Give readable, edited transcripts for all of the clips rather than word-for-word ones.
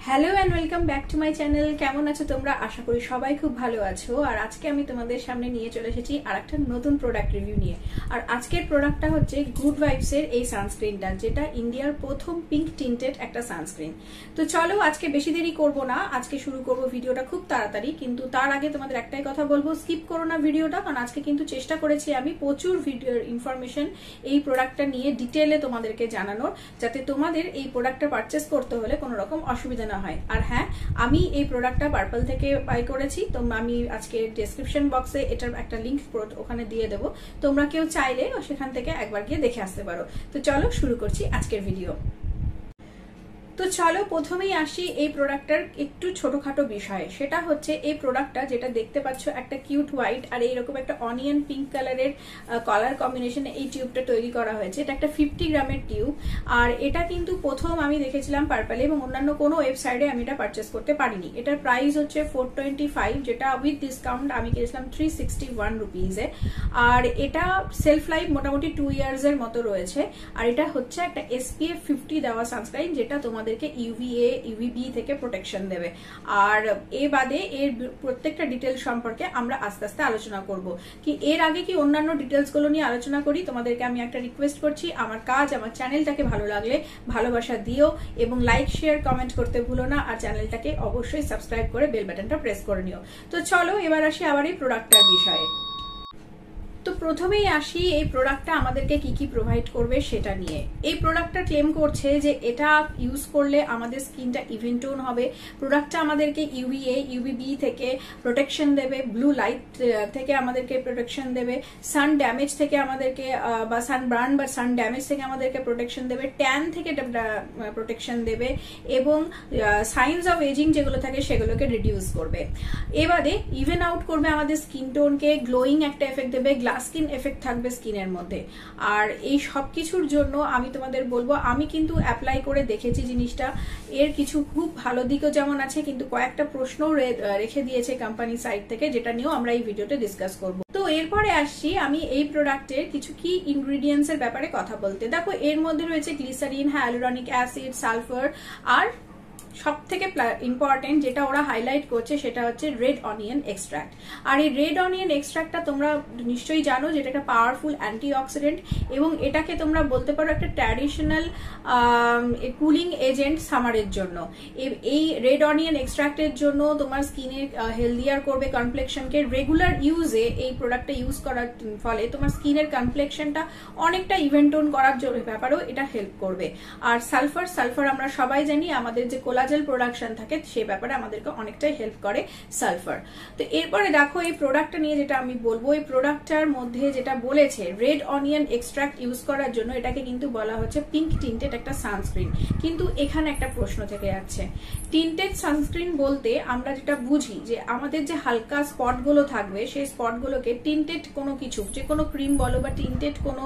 Hello and welcome back to my channel. কেমন আছো তোমরা? আশা করি সবাই খুব ভালো আছো। আর আজকে আমি তোমাদের সামনে নিয়ে চলে এসেছি আর একটা নতুন প্রোডাক্ট রিভিউ নিয়ে। আর আজকের প্রোডাক্টটা হচ্ছে গুড ভাইবস এর এই সানস্ক্রিনটা, যেটা ইন্ডিয়ার প্রথম পিঙ্ক টিন্টেড একটা সানস্ক্রিন। তো চলো আজকে বেশি দেরি করব না, আজকে শুরু করব ভিডিওটা খুব তাড়াতাড়ি। কিন্তু তার আগে তোমাদের একটাই কথা বলবো, স্কিপ করো না ভিডিওটা, কারণ আজকে কিন্তু চেষ্টা করেছি আমি প্রচুর ভিডিওর ইনফরমেশন এই প্রোডাক্টটা নিয়ে ডিটেলে তোমাদেরকে জানানোর, যাতে তোমাদের এই প্রোডাক্টটা পারচেস করতে হলে কোনো রকম অসুবিধা না হয়। আর হ্যাঁ, আমি এই প্রোডাক্টটা পার্পল থেকে বাই করেছি। তো আমি আজকে ডেসক্রিপশন বক্সে এটার একটা লিংক ওখানে দিয়ে দেবো, তোমরা কেউ চাইলে সেখান থেকে একবার গিয়ে দেখে আসতে পারো। তো চলো শুরু করছি আজকের ভিডিও। তো চলো প্রথমেই আসি এই প্রোডাক্টটার একটু ছোটখাটো বিষয়ে। সেটা হচ্ছে এই প্রোডাক্টটা যেটা দেখতে পাচ্ছ, একটা কিউট হোয়াইট আর এইরকম একটা অনিয়ন পিঙ্ক কালারের কালার কম্বিনেশনে এই টিউবটা তৈরি করা হয়েছে। এটা একটা 50 গ্রামের টিউব। আর এটা কিন্তু প্রথম আমি দেখেছিলাম পার্পলে, এবং অন্যান্য কোনো ওয়েবসাইটে আমি এটা পারচেস করতে পারিনি। এটার প্রাইস হচ্ছে 425, যেটা উইথ ডিসকাউন্ট আমি কিনেছিলাম 361 রুপিজে। আর এটা সেলফ লাইফ মোটামুটি 2 ইয়ার্সের মতো রয়েছে। আর এটা হচ্ছে একটা SPF 50 দেওয়া সানস্ক্রিন, যেটা তোমাদেরকে UVA UVB থেকে প্রোটেকশন দেবে। আর এ বাদে এর প্রত্যেকটা ডিটেলস সম্পর্কে আমরা আস্তে আস্তে আলোচনা করব। কি এর আগে কি অন্যান্য ডিটেলস গুলো নিয়ে আলোচনা করি, তোমাদেরকে আমি একটা রিকোয়েস্ট করছি, আমার কাজ আমার চ্যানেলটাকে ভালো লাগলে ভালোবাসা দিও, এবং লাইক শেয়ার কমেন্ট করতে ভুলো না। আর চ্যানেলটাকে অবশ্যই সাবস্ক্রাইব করে বেল বাটনটা প্রেস করে নিও। তো চলো এবার আসি আবার এই প্রোডাক্টটার বিষয়ে। তো প্রথমেই আসি এই প্রোডাক্টটা আমাদেরকে কি কি প্রোভাইড করবে সেটা নিয়ে। এই প্রোডাক্টটা ক্লেম করছে যে এটা ইউজ করলে আমাদের স্কিনটা ইভেন টোন হবে। প্রোডাক্টটা আমাদেরকে UVA UVB থেকে প্রোটেকশন দেবে, ব্লু লাইট থেকে আমাদেরকে প্রোটেকশন দেবে, সান ড্যামেজ থেকে আমাদেরকে বা সান বার্ন বা সান ড্যামেজ থেকে আমাদেরকে প্রোটেকশন দেবে, ট্যান থেকে প্রোটেকশন দেবে, এবং সাইন্স অফ এজিং যেগুলো থাকে সেগুলোকে রিডিউস করবে। এবারে ইভেন আউট করবে আমাদের স্কিন টোনকে, গ্লোয়িং একটা এফেক্ট দেবে, গ্লাস স্কিন এফেক্ট থাকবে স্কিনের মধ্যে। আর এই সব কিছুর জন্য আমি তোমাদের বলবো, আমি কিন্তু অ্যাপ্লাই করে দেখেছি জিনিসটা। এর কিছু খুব ভালো দিকও যেমন আছে, কিন্তু কয়েকটা প্রশ্নও রেখে দিয়েছে কোম্পানি সাইড থেকে, যেটা নিয়েও আমরা এই ভিডিওতে ডিসকাস করব। তো এরপরে আসছি আমি এই প্রোডাক্টের কিছু কি ইনগ্রিডিয়েন্টস এর ব্যাপারে কথা বলতে। দেখো, এর মধ্যে রয়েছে গ্লিসারিন, হাইলুরনিক অ্যাসিড, সালফার, আর সব থেকে ইম্পর্টেন্ট যেটা ওরা হাইলাইট করছে সেটা হচ্ছে রেড অনিয়ন এক্সট্রাক্ট। আর এই রেড অনিয়ন এক্সট্রাক্টটা তোমরা নিশ্চয়ই জানো যে এটা একটা পাওয়ারফুল অ্যান্টিঅক্সিডেন্ট, এবং এটাকে তোমরা বলতে পারো একটা ট্র্যাডিশনাল কুলিং এজেন্ট সামারের জন্য। এই রেড অনিয়ন এক্সট্রাক্টের জন্য তোমার স্কিনের হেলদিয়ার করবে, কমপ্লেক্সনকে। রেগুলার ইউজে এই প্রোডাক্টটা ইউজ করার ফলে তোমার স্কিনের কমপ্লেক্সনটা অনেকটা ইভেন্টোন করার ব্যাপারেও এটা হেল্প করবে। আর সালফার আমরা সবাই জানি আমাদের যে কোলাজেন প্রোডাকশন থাকে সে ব্যাপারে আমাদেরকে অনেকটাই হেল্প করে সালফার। তো এরপরে দেখো, এই প্রোডাক্টটা নিয়ে যেটা আমি বলবো, এই প্রোডাক্টটার মধ্যে যেটা বলেছে রেড অনিয়ন এক্সট্রাক্ট ইউজ করার জন্য, এটাকে কিন্তু বলা হচ্ছে পিঙ্ক টিন্টেড একটা সানস্ক্রিন। কিন্তু এখানে একটা প্রশ্ন থেকে যাচ্ছে, টিন্টেড সানস্ক্রিন বলতে আমরা যেটা বুঝি যে আমাদের যে হালকা স্পটগুলো থাকবে, সেই স্পটগুলোকে টিন্টেড কোনো কিছু, যে কোনো ক্রিম বলো বা টিন্টেড কোনো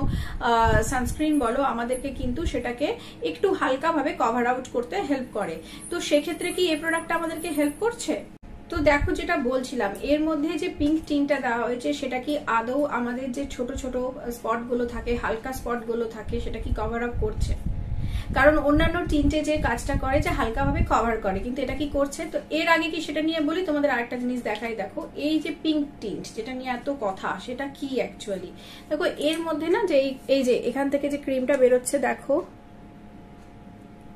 সানস্ক্রিন বলো, আমাদেরকে কিন্তু সেটাকে একটু হালকাভাবে কভার আউট করতে হেল্প করে। তো সেক্ষেত্রে কি এই প্রোডাক্টটা আমাদেরকে হেল্প করছে? তো দেখো, যেটা বলছিলাম, এর মধ্যে যে পিঙ্ক টিনটা দেওয়া হয়েছে সেটা কি আদৌ আমাদের যে ছোট ছোট স্পট গুলো থাকে, হালকা স্পট গুলো থাকে, সেটা কি কভার আপ করছে? কারণ অন্যান্য টিন্টে যে কাজটা করে যে হালকাভাবে কভার করে, কিন্তু এটা কি করছে? তো এর আগে কি সেটা নিয়ে বলি, তোমাদের আরেকটা জিনিস দেখাই। দেখো, এই যে পিঙ্ক টিন্ট যেটা নিয়ে এত কথা, সেটা কি অ্যাকচুয়ালি? দেখো, এর মধ্যে না যে এই যে এখান থেকে যে ক্রিমটা বেরোচ্ছে, দেখো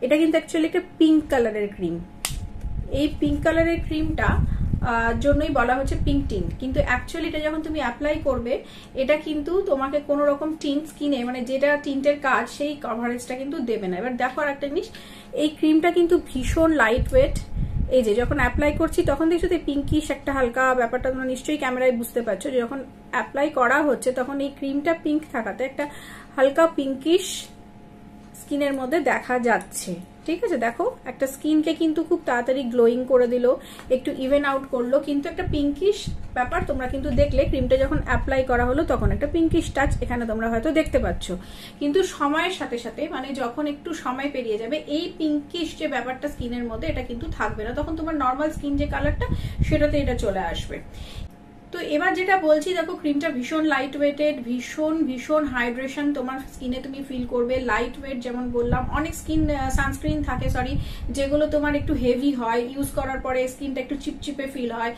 এটা কিন্তু অ্যাকচুয়ালি একটা পিঙ্ক কালারের ক্রিম। এই পিঙ্ক কালারের ক্রিমটা জন্যই বলা হচ্ছে পিঙ্ক টিন্ট, কিন্তু অ্যাকচুয়ালি এটা যখন তুমি অ্যাপ্লাই করবে, এটা কিন্তু তোমাকে কোনো রকম টিন্ট স্কিনে, মানে যেটা টিন্টের কাজ, সেই কভারেজটা কিন্তু দেবে না। এবার দেখো আর একটা জিনিস, এই ক্রিমটা কিন্তু ভীষণ লাইট ওয়েট। এই যে যখন অ্যাপ্লাই করছি তখন দেখছো তো পিঙ্কিশ একটা হালকা ব্যাপারটা, তোমরা নিশ্চয়ই ক্যামেরায় বুঝতে পারছো যে যখন অ্যাপ্লাই করা হচ্ছে তখন এই ক্রিমটা পিঙ্ক থাকাতে একটা হালকা পিঙ্কিশ স্কিনের মধ্যে দেখা যাচ্ছে। ঠিক আছে, দেখো একটা স্কিনকে কিন্তু খুব তাড়াতাড়ি গ্লোয়িং করে দিল, একটু ইভেন আউট করলো, কিন্তু একটা পিঙ্কিশ ব্যাপার তোমরা কিন্তু দেখলে ক্রিমটা যখন অ্যাপ্লাই করা হলো তখন একটা পিঙ্কিশ টাচ এখানে তোমরা হয়তো দেখতে পাচ্ছ। কিন্তু সময়ের সাথে সাথে, মানে যখন একটু সময় পেরিয়ে যাবে, এই পিঙ্কিশ যে ব্যাপারটা স্কিনের মধ্যে, এটা কিন্তু থাকবে না। তখন তোমার নর্মাল স্কিন যে কালারটা, সেটাতে এটা চলে আসবে। তো এবার যেটা বলছি, দেখো ক্রিমটা ভীষণ লাইট ওয়েটেড, ভীষণ ভীষণ হাইড্রেশন তোমার স্কিনে তুমি ফিল করবে। লাইট ওয়েট, যেমন বললাম, অনেক সানস্ক্রিন থাকে যেগুলো তোমার একটু হেভি হয়, ইউজ করার পরে স্কিনটা একটু চিপচিপে ফিল হয়,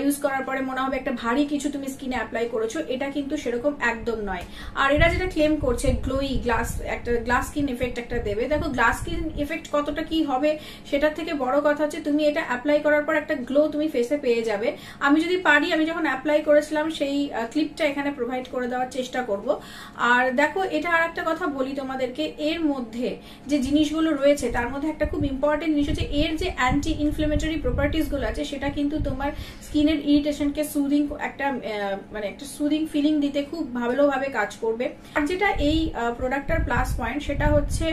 ইউজ করার পরে মনে হবে একটা ভারী কিছু তুমি স্কিনে অ্যাপ্লাই করেছো। এটা কিন্তু সেরকম একদম নয়। আর এরা যেটা ক্লেম করছে গ্লোই গ্লাস স্কিন এফেক্ট একটা দেবে, দেখো গ্লাস স্কিন এফেক্ট কতটা কি হবে সেটার থেকে বড় কথা হচ্ছে তুমি এটা অ্যাপ্লাই করার পর একটা গ্লো তুমি ফেসে পেয়ে যাবে। আমি যদি পারি, আমি যখন অ্যাপ্লাই করেছিলাম সেই ক্লিপটা এখানে প্রোভাইড করে দেওয়ার চেষ্টা করব। আর দেখো এটা আর একটা কথা বলি তোমাদেরকে, এর মধ্যে যে জিনিসগুলো রয়েছে তার মধ্যে একটা খুব ইম্পর্টেন্ট জিনিস হচ্ছে এর যে অ্যান্টি ইনফ্লেমেটরি প্রপার্টিস গুলো আছে সেটা কিন্তু তোমার স্কিনের ইরিটেশনকে সুদিং একটা সুদিং ফিলিং দিতে খুব ভালোভাবে কাজ করবে। আর যেটা এই প্রোডাক্টটার প্লাস পয়েন্ট সেটা হচ্ছে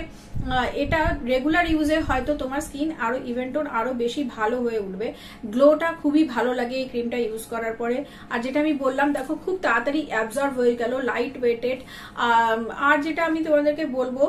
এটা রেগুলার ইউজে হয়তো তোমার স্কিন আরো ইভেন্টন আরো বেশি ভালো হয়ে উঠবে। গ্লোটা খুবই ভালো লাগে এই ক্রিমটা ইউজ করার পরে। আর যেটা আমি বললাম, দেখো খুব তাড়াতাড়ি অ্যাবজর্ব হয়ে গেল, লাইট ওয়েটেড। আর যেটা আমি তোমাদেরকে বলবো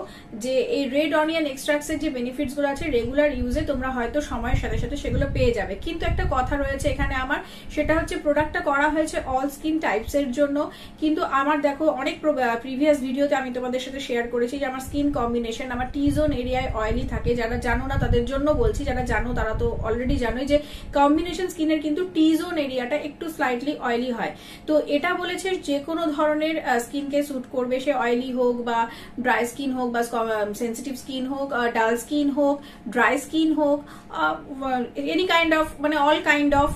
যে এই রেড অনিয়ন এক্সট্রাক্টস এর যে বেনিফিটস গুলো আছে রেগুলার ইউজে তোমরা হয়তো সময়ের সাথে সাথে সেগুলো পেয়ে যাবে। কিন্তু একটা কথা রয়েছে এখানে আমার, সেটা হচ্ছে প্রোডাক্টটা করা হয়েছে অল স্কিন টাইপস এর জন্য। কিন্তু আমার দেখো অনেক প্রিভিয়াস ভিডিওতে আমি তোমাদের সাথে শেয়ার করেছি যে আমার স্কিন কম্বিনেশন, আমার টি জোন এরিয়ায় অয়েলি থাকে। যারা জানো না তাদের জন্য বলছি, যারা জানো তারা তো অলরেডি জানোই যে কম্বিনেশন স্কিনের কিন্তু টি জোন এরিয়াটা একটু স্লাইটলি অয়েলি হয়। তো এটা বলেছে যে কোনো ধরনের স্কিনকে স্যুট করবে, সে অয়েলি হোক বা ড্রাই স্কিন হোক বা সেন্সিটিভ স্কিন হোক, ডাল স্কিন হোক, ড্রাই স্কিন হোক, any kind of all kind of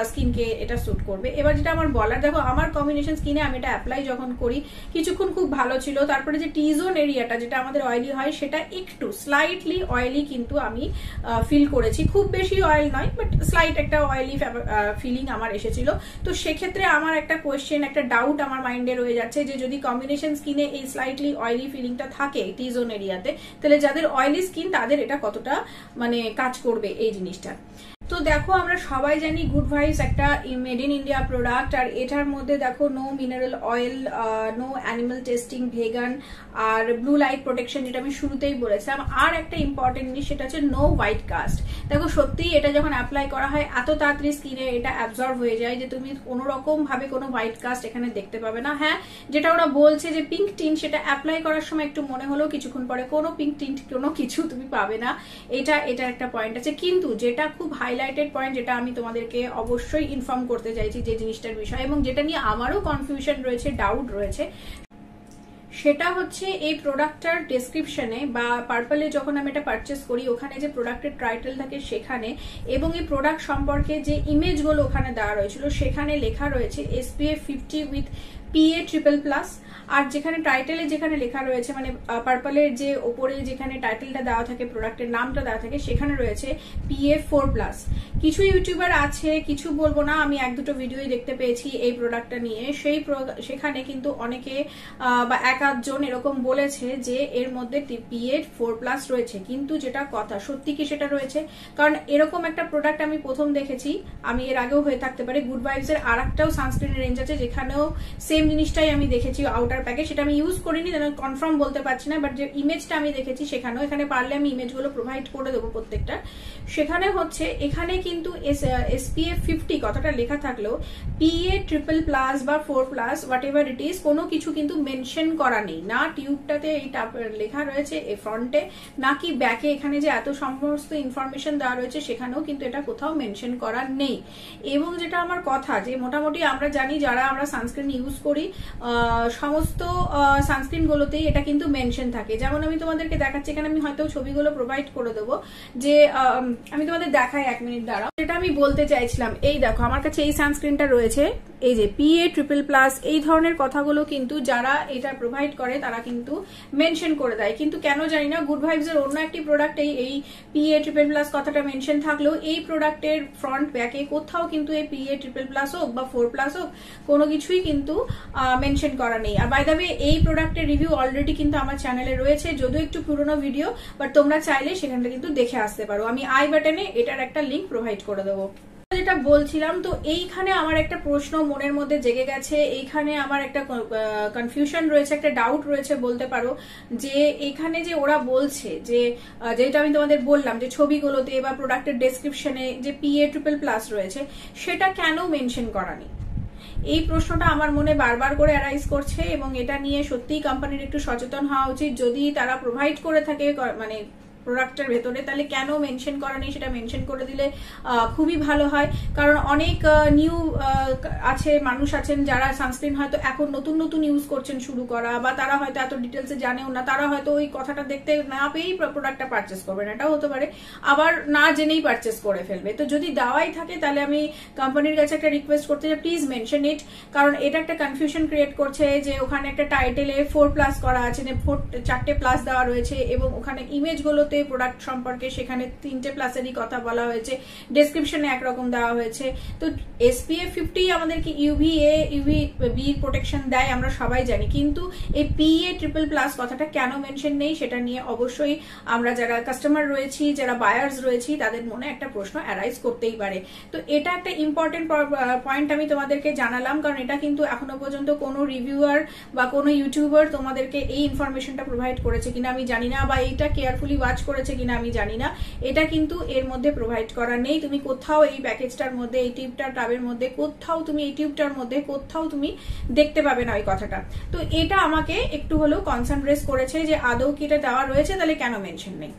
স্কিনকে এটা স্যুট করবে। এবার যেটা আমার বলার, দেখো আমার কম্বিনেশন স্কিনে আমি এটা অ্যাপ্লাই যখন করি কিছুক্ষণ খুব ভালো ছিল, তারপরে যে টি জোন এরিয়াটা যেটা আমাদের অয়েলি হয় সেটা একটু স্লাইটলি অয়েলি কিন্তু আমি ফিল করেছি। খুব বেশি অয়েল নয়, বাট স্লাইট একটা অয়েলি ফিলিং আমার এসেছিল। তো সেক্ষেত্রে আমার একটা কোয়েশ্চেন, একটা ডাউট আমার মাইন্ডে রয়ে যাচ্ছে যে যদি কম্বিনেশন স্কিনে এই স্লাইটলি অয়েলি ফিলিংটা থাকে টি জোন এরিয়াতে, তাহলে যাদের অয়েলি স্কিন তাদের এটা কতটা কাজ করবে এই জিনিসটা। তো দেখো আমরা সবাই জানি গুড ভাইবস একটা মেড ইন ইন্ডিয়া প্রোডাক্ট, আর এটার মধ্যে দেখো no mineral oil, no animal testing, vegan, আর ব্লু লাইট প্রোটেকশন, যেটা আমি শুরুতেই বলেছিলাম। আর একটা ইম্পর্টেন্ট জিনিস সেটা হচ্ছে নো হোয়াইট কাস্ট। দেখো সত্যি এটা যখন অ্যাপ্লাই করা হয় এত তাড়াতাড়ি স্কিনে এটা অ্যাবজর্ব হয়ে যায় যে তুমি কোনো রকম ভাবে কোনো হোয়াইট কাস্ট এখানে দেখতে পাবে না। হ্যাঁ, যেটা ওরা বলছে যে পিঙ্ক টিন্ট, সেটা অ্যাপ্লাই করার সময় একটু মনে হলো, কিছুক্ষণ পরে কোনো পিঙ্ক টিন্ট কোনো কিছু তুমি পাবে না। এটা একটা পয়েন্ট আছে। কিন্তু যেটা খুব হাইলাইটেড পয়েন্ট, যেটা আমি তোমাদেরকে অবশ্যই ইনফর্ম করতে চাইছি যে জিনিসটার বিষয়, এবং যেটা নিয়ে আমারও কনফিউশন রয়েছে, ডাউট রয়েছে, সেটা হচ্ছে এই প্রোডাক্টটার ডেসক্রিপশনে বা পার্পলে যখন আমি এটা পারচেস করি ওখানে যে প্রোডাক্টের টাইটেল থাকে সেখানে, এবং এই প্রোডাক্ট সম্পর্কে যে ইমেজগুলো ওখানে দেওয়া রয়েছিল সেখানে লেখা রয়েছে SPF 50 উইথ PA+++। আর যেখানে টাইটেলে যেখানে লেখা রয়েছে পার্পলের যে ওপরে যেখানে টাইটেলটা দেওয়া থাকে, প্রোডাক্টের নামটা দেওয়া থাকে, সেখানে রয়েছে PA4+। কিছু ইউটিউবার আছে, কিছু বলবো না, আমি এক দুটো ভিডিওই দেখতে পেয়েছি এই প্রোডাক্টটা নিয়ে, সেখানে কিন্তু অনেকে বা এক আধজন এরকম বলেছে যে এর মধ্যে PA4+ রয়েছে। কিন্তু যেটা কথা, সত্যি কি সেটা রয়েছে? কারণ এরকম একটা প্রোডাক্ট আমি প্রথম দেখেছি, আমি এর আগেও হয়ে থাকতে পারে, গুড ভাইবস এর আর একটাও সানস্ক্রিনের রেঞ্জ আছে যেখানেও সেম জিনিসটাই আমি দেখেছি, আউটার প্যাকেজ। সেটা আমি ইউজ করিনি, কনফার্ম বলতে পারছি না, বাট যে ইমেজটা আমি দেখেছি সেখানেও, এখানে পারলে আমি ইমেজগুলো প্রোভাইড করে দেবো প্রত্যেকটা, সেখানে হচ্ছে এখানে কিন্তু SPF 50 কথাটা লেখা থাকলেও PA++ বা 4+ হোয়াট এভার ইট ইজ কোনো কিছু কিন্তু মেনশন করা নেই। না টিউবটাতে এইটা লেখা রয়েছে ফ্রন্টে, নাকি ব্যাকে এখানে যে এত সমস্ত ইনফরমেশন দেওয়া রয়েছে সেখানেও কিন্তু এটা কোথাও মেনশন করা নেই। এবং যেটা আমার কথা, যে মোটামুটি আমরা জানি যারা আমরা সানস্ক্রিন ইউজ করি সমস্ত সানস্ক্রিন গুলোতেই এটা কিন্তু মেনশন থাকে। যেমন আমি তোমাদেরকে দেখাচ্ছি, এখানে আমি হয়তো ছবিগুলো প্রোভাইড করে দেবো, যে আমি তোমাদের দেখাই, 1 মিনিট দাঁড়াও। যেটা আমি বলতে চাইছিলাম, এই দেখো আমার কাছে এই সানস্ক্রিনটা রয়েছে, এই যে PA+++, এই ধরনের কথাগুলো কিন্তু যারা এটা প্রোভাইড করে তারা কিন্তু মেনশন করে দেয়। কিন্তু কেন জানি না গুড ভাইবস এর অন্য একটি প্রোডাক্ট এই PA++ কথাটা মেনশন থাকলেও এই প্রোডাক্টের ফ্রন্ট ব্যাকে কোথাও কিন্তু এই PA++ হোক বা 4+ হোক কোনো কিছুই কিন্তু মেনশন করা নেই। আর বাই দ্য ওয়ে এই প্রোডাক্টের রিভিউ অলরেডি কিন্তু আমার চ্যানেলে রয়েছে, যদিও একটু পুরোনো ভিডিও, বাট তোমরা চাইলে সেখানটা কিন্তু দেখে আসতে পারো। আমি আই বাটনে এটার একটা লিঙ্ক প্রোভাইড করে দেবো। যেটা বলছিলাম, তো এইখানে আমার একটা প্রশ্ন মনের মধ্যে জেগে গেছে, এইখানে আমার একটা কনফিউশন রয়েছে, একটা ডাউট রয়েছে বলতে পারো, যে এখানে যে ওরা বলছে যে যেটা আমি তোমাদের বললাম যে ছবিগুলোতে বা প্রোডাক্টের ডেসক্রিপশনে যে PA++ রয়েছে সেটা কেন মেনশন করা নেই? এই প্রশ্নটা আমার মনে বারবার করে অ্যারাইজ করছে এবং এটা নিয়ে সত্যিই কোম্পানির একটু সচেতন হওয়া উচিত। যদি তারা প্রোভাইড করে থাকে মানে প্রোডাক্টের ভেতরে, তাহলে কেন মেনশন করা নেই সেটা মেনশন করে দিলে খুবই ভালো হয়। কারণ অনেক নিউ মানুষ আছেন যারা সানস্ক্রিন হয়তো এখন নতুন নতুন ইউজ করছেন শুরু করা, বা তারা হয়তো এত ডিটেলসে জানেও না, তারা হয়তো ওই কথাটা দেখতে না পেয়েই প্রোডাক্টটা পারচেস করবেন, এটাও হতে পারে, আবার না জেনেই পারচেস করে ফেলবে। তো যদি দেওয়াই থাকে তাহলে আমি কোম্পানির কাছে একটা রিকোয়েস্ট করতে চাই, প্লিজ মেনশন ইট। কারণ এটা একটা কনফিউশন ক্রিয়েট করছে যে ওখানে একটা টাইটেলে 4+ করা আছে, 4টে প্লাস দেওয়া রয়েছে, এবং ওখানে ইমেজগুলো প্রোডাক্ট সম্পর্কে সেখানে 3টে প্লাসেরই কথা বলা হয়েছে, ডেসক্রিপশনে একরকম দেওয়া হয়েছে। তো SPF 50 আমাদেরকে UVA UVB প্রোটেকশন দেয়, আমরা সবাই জানি, কিন্তু এই PA++ কথাটা কেন মেনশন নেই সেটা নিয়ে অবশ্যই আমরা যারা কাস্টমার রয়েছি, যারা বায়ার্স রয়েছি, তাদের মনে একটা প্রশ্ন অ্যারাইজ করতেই পারে। তো এটা একটা ইম্পর্টেন্ট পয়েন্ট আমি তোমাদেরকে জানালাম, কারণ এটা কিন্তু এখনো পর্যন্ত কোনো রিভিউয়ার বা কোনো ইউটিউবার তোমাদেরকে এই ইনফরমেশনটা প্রোভাইড করেছে কিনা আমি জানি না, বা এইটা কেয়ারফুলি ওয়াচ করেছে কিনা আমি জানি না। এটা কিন্তু এর মধ্যে প্রোভাইড করা নেই। তুমি কোথাও এই প্যাকেজটার মধ্যে, এই টাবের মধ্যে কোথাও তুমি, এই টিউবটার মধ্যে কোথাও তুমি দেখতে পাবে না ওই কথাটা। তো এটা আমাকে একটু হলেও কনসার্ন রেজ করেছে যে আদৌ কি এটা দেওয়া রয়েছে, তাহলে কেন মেনশন নেই।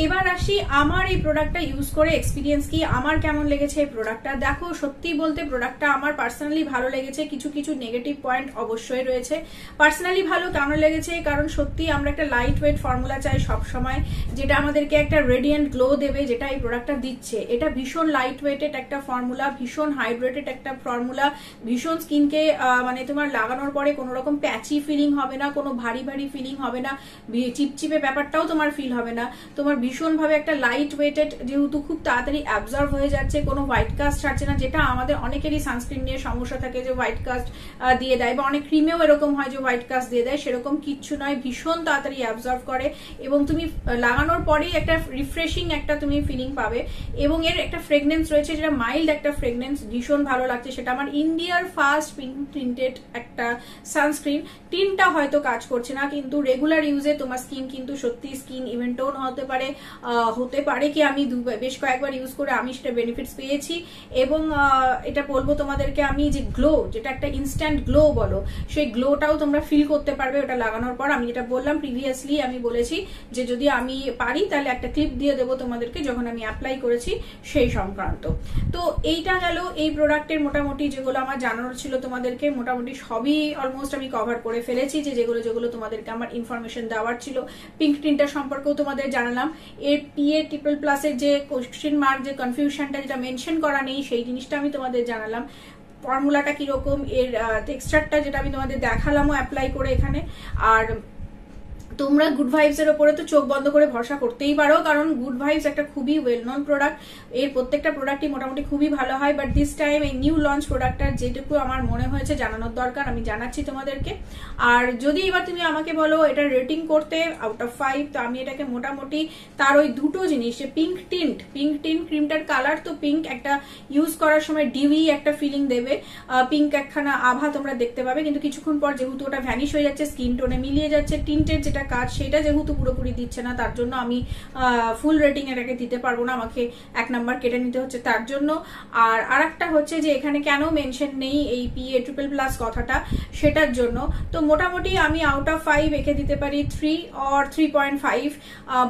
এবার আসি আমার এই প্রোডাক্টটা ইউজ করে এক্সপিরিয়েন্স কি, আমার কেমন লেগেছে এই প্রোডাক্টটা। দেখো, সত্যি বলতে প্রোডাক্টটা আমার পার্সোনালি ভালো লেগেছে। কিছু কিছু নেগেটিভ পয়েন্ট অবশ্যই রয়েছে। পার্সোনালি ভালো কেন লেগেছে, কারণ সত্যি আমরা একটা লাইট ওয়েট ফর্মুলা চাই সব সময়, যেটা আমাদেরকে একটা রেডিয়েন্ট গ্লো দেবে, যেটা এই প্রোডাক্টটা দিচ্ছে। এটা ভীষণ লাইট ওয়েটেড একটা ফর্মুলা, ভীষণ হাইড্রেটেড একটা ফর্মুলা, ভীষণ স্কিনকে মানে তোমার লাগানোর পরে কোনো রকম প্যাচি ফিলিং হবে না, কোনো ভারী ভারী ফিলিং হবে না, চিপচিপে ব্যাপারটাও তোমার ফিল হবে না। তোমার ভীষণভাবে একটা লাইট ওয়েটেড, যেহেতু খুব তাড়াতাড়ি অ্যাবজর্ব হয়ে যাচ্ছে, কোনো হোয়াইট কাস্ট ছাড়ছে না, যেটা আমাদের অনেকেরই সানস্ক্রিন নিয়ে সমস্যা থাকে যে হোয়াইট কাস্ট দিয়ে দেয়, বা অনেক ক্রিমেও এরকম হয় যে হোয়াইট কাস্ট দিয়ে দেয়, সেরকম কিচ্ছু নয়। ভীষণ তাড়াতাড়ি অ্যাবজর্ব করে এবং তুমি লাগানোর পরেই একটা রিফ্রেশিং একটা তুমি ফিলিং পাবে। এবং এর একটা ফ্রেগনেন্স রয়েছে, যেটা মাইল্ড একটা ফ্রেগনেন্স, ভীষণ ভালো লাগছে। সেটা আমার ইন্ডিয়ার ফার্স্ট পিঙ্ক টিন্টেড একটা সানস্ক্রিন। টিনটা হয়তো কাজ করছে না, কিন্তু রেগুলার ইউজে তোমার স্কিন কিন্তু সত্যি স্কিন ইভেন টোন হতে পারে কি আমি বেশ কয়েকবার ইউজ করে আমি সেটা বেনিফিটস পেয়েছি। এবং এটা বলবো তোমাদেরকে আমি, যে গ্লো, যেটা একটা ইনস্ট্যান্ট গ্লো বলো, সেই গ্লোটাও তোমরা ফিল করতে পারবে ওটা লাগানোর পর। আমি যেটা বললাম প্রিভিয়াসলি, আমি বলেছি যে যদি আমি পারি তাহলে একটা ক্লিপ দিয়ে দেবো তোমাদেরকে যখন আমি অ্যাপ্লাই করেছি সেই সংক্রান্ত। তো এইটা গেল এই প্রোডাক্টের মোটামুটি যেগুলো আমার জানানোর ছিল তোমাদেরকে, মোটামুটি সবই অলমোস্ট আমি কভার করে ফেলেছি, যে যেগুলো তোমাদেরকে আমার ইনফরমেশন দেওয়ার ছিল। পিঙ্ক টিনটার সম্পর্কেও তোমাদের জানালাম। এর PA++ এর যে কোশ্চেন মার্ক, যে কনফিউশনটা, যেটা মেনশন করা নেই, সেই জিনিসটা আমি তোমাদের জানালাম। ফর্মুলাটা কিরকম, এর টেক্সচারটা যেটা আমি তোমাদের দেখালামও অ্যাপ্লাই করে এখানে। আর তোমরা গুড ভাইবস এর উপরে তো চোখ বন্ধ করে ভরসা করতেই পারো, কারণ গুড ভাইবস একটা খুবই ওয়েল নন প্রোডাক্ট। এর প্রত্যেকটা প্রোডাক্টই মোটামুটি খুবই ভালো হয়, বাট দিস টাইম এই নিউ লঞ্চ প্রোডাক্টটার যেটুকু আমার মনে হয়েছে জানানোর দরকার আমি জানাচ্ছি তোমাদেরকে। আর যদি এবার তুমি আমাকে বলো এটা রেটিং করতে আউট অফ 5, তো আমি এটাকে মোটামুটি তার ওই দুটো জিনিস, পিঙ্ক টিন্ট ক্রিমটার কালার তো পিঙ্ক, একটা ইউজ করার সময় ডিউই একটা ফিলিং দেবে, পিঙ্ক একখানা আভা তোমরা দেখতে পাবে, কিন্তু কিছুক্ষণ পর যেহেতু ওটা ভ্যানিশ হয়ে যাচ্ছে, স্কিন টোনে মিলিয়ে যাচ্ছে, টিন্টের যেটা কাজ সেটা যেহেতু পুরোপুরি দিচ্ছে না, তার জন্য আমি ফুল রেটিং এটাকে দিতে পারবো না, আমাকে 1 নাম্বার কেটে নিতে হচ্ছে তার জন্য। আর আরেকটা হচ্ছে যে এখানে কেন মেনশন নেই এই PA++ কথাটা, সেটার জন্য। তো মোটামুটি আমি আউট অফ 5 একে দিতে পারি 3 or 3.5।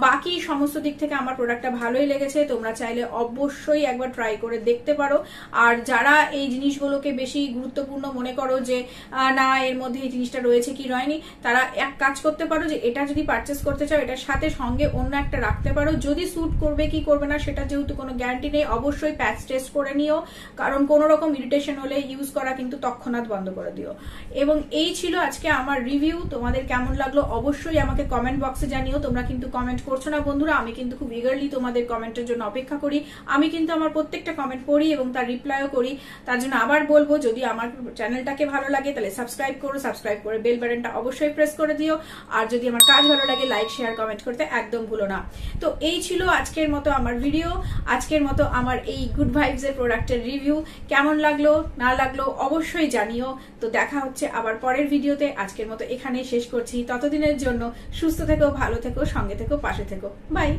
বাকি সমস্ত দিক থেকে আমার প্রোডাক্টটা ভালোই লেগেছে। তোমরা চাইলে অবশ্যই একবার ট্রাই করে দেখতে পারো। আর যারা এই জিনিসগুলোকে বেশি গুরুত্বপূর্ণ মনে করো যে না এর মধ্যে এই জিনিসটা রয়েছে কি রয়নি, তারা এক কাজ করতে পারো, যে এটা যদি পারচেস করতে চাও এটার সাথে সঙ্গে অন্য একটা রাখতে পারো। যদি স্যুট করবে কি করবে না সেটা যেহেতু কোনো গ্যারান্টি নেই, অবশ্যই প্যাচ টেস্ট করে নিও, কারণ কোনো রকম ইরিটেশন হলে ইউজ করা কিন্তু তৎক্ষণাৎ বন্ধ করে দিও। এবং এই ছিল আজকে আমার রিভিউ। তোমাদের কেমন লাগলো অবশ্যই আমাকে কমেন্ট বক্সে জানিও। তোমরা কিন্তু কমেন্ট করছো না বন্ধুরা, আমি কিন্তু খুব ইগারলি তোমাদের কমেন্টের জন্য অপেক্ষা করি। আমি কিন্তু আমার প্রত্যেকটা কমেন্ট পড়ি এবং তার রিপ্লাইও করি। তার জন্য আবার বলবো, যদি আমার চ্যানেলটাকে ভালো লাগে তাহলে সাবস্ক্রাইব করো, সাবস্ক্রাইব করে বেল বাটনটা অবশ্যই প্রেস করে দিও। আর যদি আমার কাজ ভালো লাগে লাইক শেয়ার কমেন্ট করতে একদম ভুলো না। তো এই ছিল আজকের মতো আমার ভিডিও, আজকের মতো আমার এই গুড ভাইবস এর প্রোডাক্টের রিভিউ। কেমন লাগলো না লাগলো অবশ্যই জানিও। তো দেখা হচ্ছে আবার পরের ভিডিওতে। আজকের মতো এখানেই শেষ করছি। ততদিনের জন্য সুস্থ থেকো, ভালো থেকো, সঙ্গে থেকো, পাশে থেকো। বাই।